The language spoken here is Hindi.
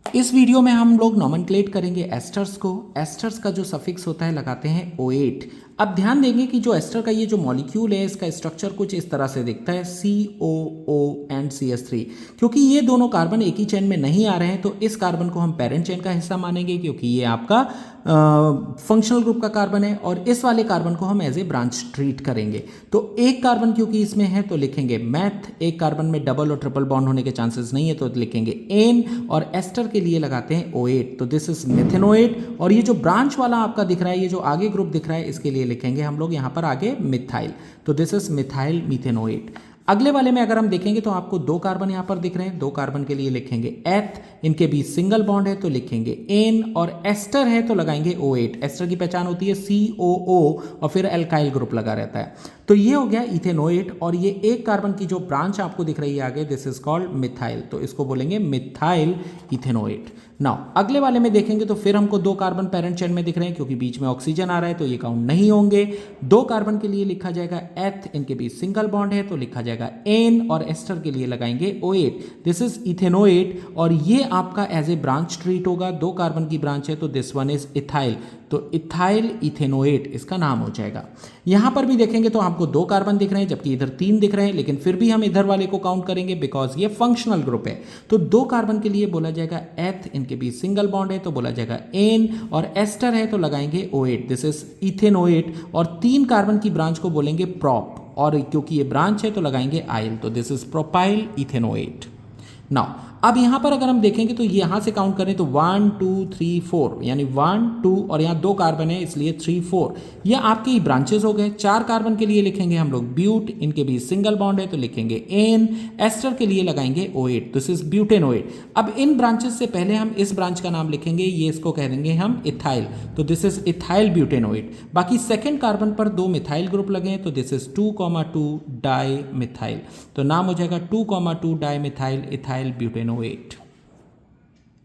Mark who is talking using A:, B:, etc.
A: इस वीडियो में हम लोग नॉमेनक्लेट करेंगे एस्टर्स को। एस्टर्स का जो सफिक्स होता है लगाते हैं O8। अब ध्यान देंगे कि जो एस्टर का ये जो मॉलिक्यूल है इसका स्ट्रक्चर कुछ इस तरह से दिखता है COO एंड CH3। क्योंकि ये दोनों कार्बन एक ही चेन में नहीं आ रहे हैं तो इस कार्बन को हम पेरेंट चेन का हिस्सा मानेंगे, क्योंकि ये आपका फंक्शनल ग्रुप का कार्बन है और इस वाले कार्बन को हम एज ए ब्रांच ट्रीट करेंगे। तो एक कार्बन क्योंकि इसमें है तो लिखेंगे मैथ, एक कार्बन में डबल और ट्रिपल बॉन्ड होने के चांसेस नहीं है तो लिखेंगे एन, और एस्टर के लिए लगाते हैं O8, तो दिस इज मिथेनोएट। और ये जो ब्रांच वाला आपका दिख रहा है, ये जो आगे ग्रुप दिख रहा है, इसके लिए लिखेंगे हम लोग यहाँ पर आगे मिथाइल, तो दिस इज मिथाइल मिथेनोएट। अगले वाले में अगर हम देखेंगे तो आपको दो कार्बन यहाँ पर दिख रहे हैं, दो कार्बन के लिए लिखेंगे एथ, इनके बीच सिंगल बॉन्ड है तो लिखेंगे एन, और एस्टर है तो लगाएंगे O8। एस्टर की पहचान होती है COO और फिर एल्काइल ग्रुप लगा रहता है, तो ये हो गया इथेनोएट। और ये एक कार्बन की जो ब्रांच आपको दिख रही है आगे, दिस इज कॉल्ड मिथाइल, तो इसको बोलेंगे मिथाइल इथेनोएट। नाउ अगले वाले में देखेंगे तो फिर हमको दो कार्बन पेरेंट चेन में दिख रहे हैं, क्योंकि बीच में ऑक्सीजन आ रहा है तो ये काउंट नहीं होंगे। दो कार्बन के लिए लिखा जाएगा एथ, इनके बीच सिंगल बॉन्ड है तो लिखा जाएगा एन, और एस्टर के लिए लगाएंगे O8, दिस इज इथेनोएट। और ये आपका एज ए ब्रांच ट्रीट होगा, दो कार्बन की ब्रांच है तो दिस वन इज इथाइल, तो इथाइल इथेनोएट इसका नाम हो जाएगा। यहां पर भी देखेंगे तो आपको दो कार्बन दिख रहे हैं जबकि इधर तीन दिख रहे हैं, लेकिन फिर भी हम इधर वाले को काउंट करेंगे बिकॉज ये फंक्शनल ग्रुप है। तो दो कार्बन के लिए बोला जाएगा एथ, इनके बीच सिंगल बॉन्ड है तो बोला जाएगा एन, और एस्टर है तो लगाएंगे O8, दिस इज इथेनोएट। और तीन कार्बन की ब्रांच को बोलेंगे प्रॉप, और क्योंकि ये ब्रांच है तो लगाएंगे आइल, तो this is propyl ethanoate. Now अब यहां पर अगर हम देखेंगे तो यहां से काउंट करें तो 1 2 3 4, यानी 1 2 और यहां दो कार्बन है इसलिए 3 4, ये आपके ब्रांचेस हो गए। चार कार्बन के लिए लिखेंगे हम लोग ब्यूट, इनके बीच सिंगल बॉन्ड है तो लिखेंगे एन, एस्टर के लिए लगाएंगे O8, दिस इज ब्यूटेनोएट। अब इन ब्रांचेस से पहले हम इस ब्रांच का नाम लिखेंगे, ये इसको कह देंगे हम इथाइल, तो दिस इज इथाइल ब्यूटेनोएट। बाकी सेकेंड कार्बन पर दो मिथाइल ग्रुप लगे हैं तो दिस इज 2,2 डाई मिथाइल, तो नाम हो जाएगा 2,2 डाई मिथाइल इथाइल ब्यूटेनोएट।